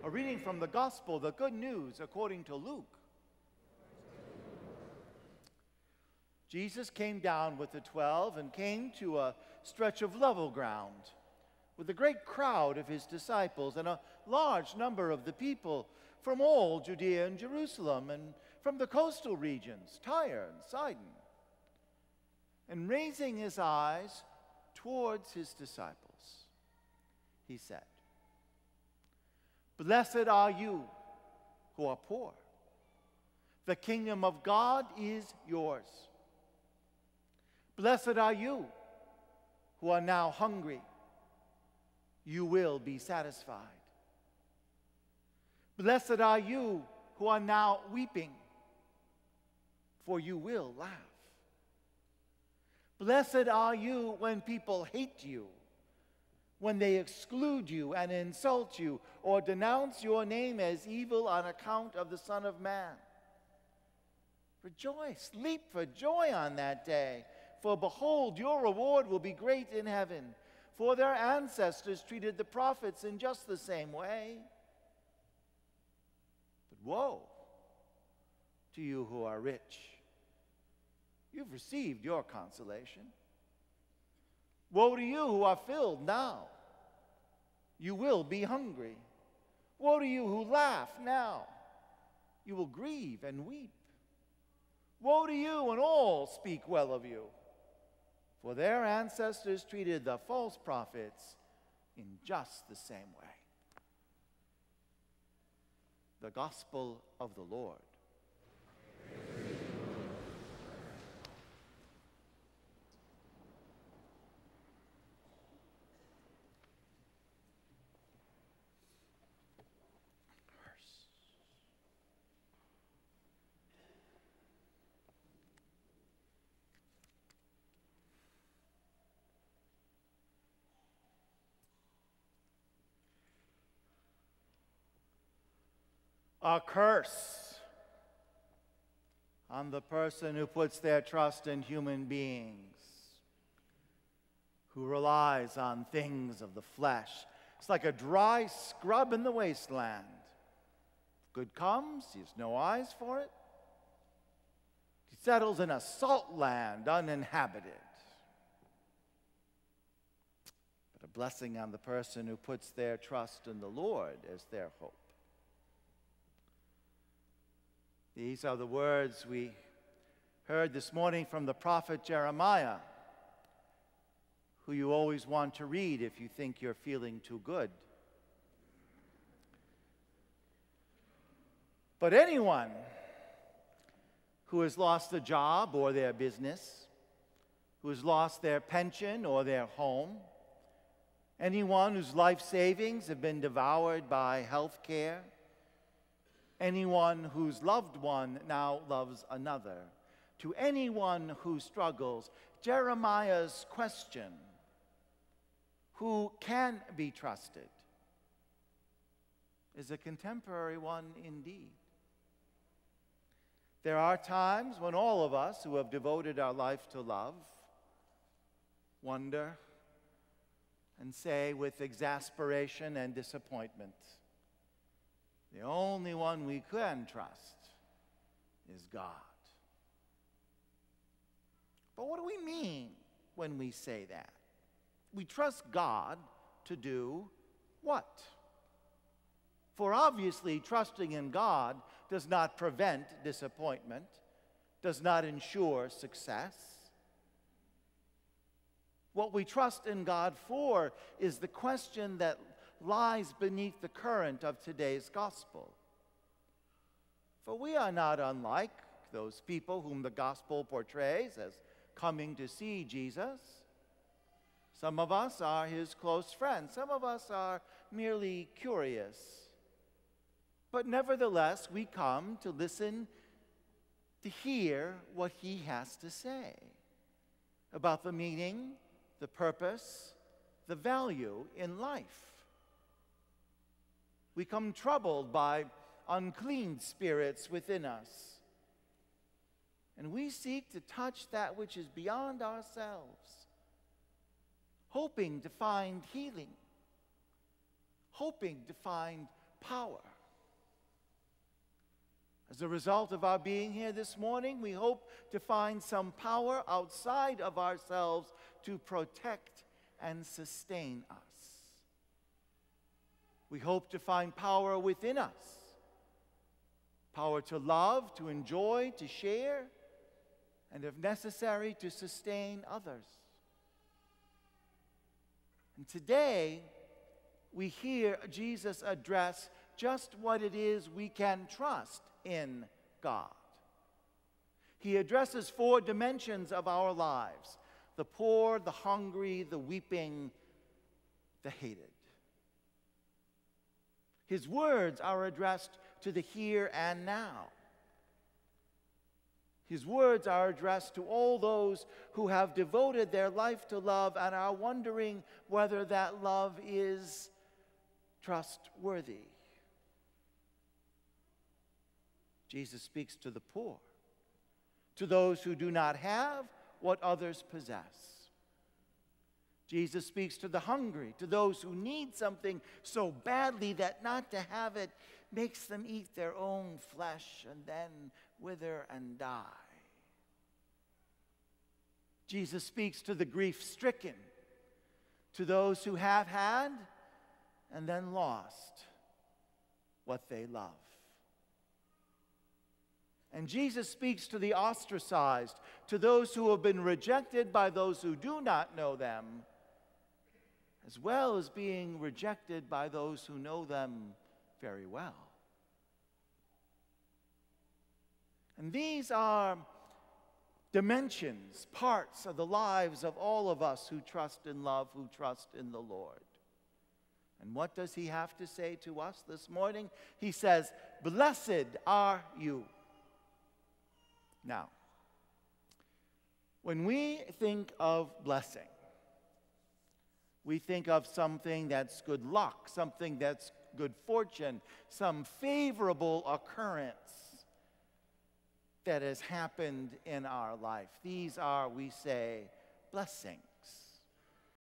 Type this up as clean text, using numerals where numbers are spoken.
A reading from the Gospel, the Good News, according to Luke. Jesus came down with the 12 and came to a stretch of level ground with a great crowd of his disciples and a large number of the people from all Judea and Jerusalem and from the coastal regions, Tyre and Sidon. And raising his eyes towards his disciples, he said, "Blessed are you who are poor. The kingdom of God is yours. Blessed are you who are now hungry. You will be satisfied. Blessed are you who are now weeping, for you will laugh. Blessed are you when people hate you, when they exclude you and insult you or denounce your name as evil on account of the Son of Man. Rejoice, leap for joy on that day, for behold, your reward will be great in heaven, for their ancestors treated the prophets in just the same way. But woe to you who are rich. You've received your consolation. Woe to you who are filled now. You will be hungry. Woe to you who laugh now. You will grieve and weep. Woe to you when all speak well of you, for their ancestors treated the false prophets in just the same way." The Gospel of the Lord. A curse on the person who puts their trust in human beings, who relies on things of the flesh. It's like a dry scrub in the wasteland. Good comes, he has no eyes for it. He settles in a salt land uninhabited. But a blessing on the person who puts their trust in the Lord as their hope. These are the words we heard this morning from the prophet Jeremiah, who you always want to read if you think you're feeling too good. But anyone who has lost a job or their business, who has lost their pension or their home, anyone whose life savings have been devoured by health care, anyone whose loved one now loves another, to anyone who struggles, Jeremiah's question, who can be trusted, is a contemporary one indeed. There are times when all of us who have devoted our life to love wonder and say with exasperation and disappointment, the only one we can trust is God. But what do we mean when we say that? We trust God to do what? For obviously, trusting in God does not prevent disappointment, does not ensure success. What we trust in God for is the question that lies beneath the current of today's gospel. For we are not unlike those people whom the gospel portrays as coming to see Jesus. Some of us are his close friends. Some of us are merely curious. But nevertheless, we come to listen, to hear what he has to say about the meaning, the purpose, the value in life. We come troubled by unclean spirits within us. And we seek to touch that which is beyond ourselves, hoping to find healing, hoping to find power. As a result of our being here this morning, we hope to find some power outside of ourselves to protect and sustain us. We hope to find power within us. Power to love, to enjoy, to share, and if necessary, to sustain others. And today, we hear Jesus address just what it is we can trust in God. He addresses 4 dimensions of our lives: the poor, the hungry, the weeping, the hated. His words are addressed to the here and now. His words are addressed to all those who have devoted their life to love and are wondering whether that love is trustworthy. Jesus speaks to the poor, to those who do not have what others possess. Jesus speaks to the hungry, to those who need something so badly that not to have it makes them eat their own flesh and then wither and die. Jesus speaks to the grief-stricken, to those who have had and then lost what they love. And Jesus speaks to the ostracized, to those who have been rejected by those who do not know them, as well as being rejected by those who know them very well. And these are dimensions, parts of the lives of all of us who trust in love, who trust in the Lord. And what does he have to say to us this morning? He says, "Blessed are you." Now, when we think of blessing, we think of something that's good luck, something that's good fortune, some favorable occurrence that has happened in our life. These are, we say, blessings.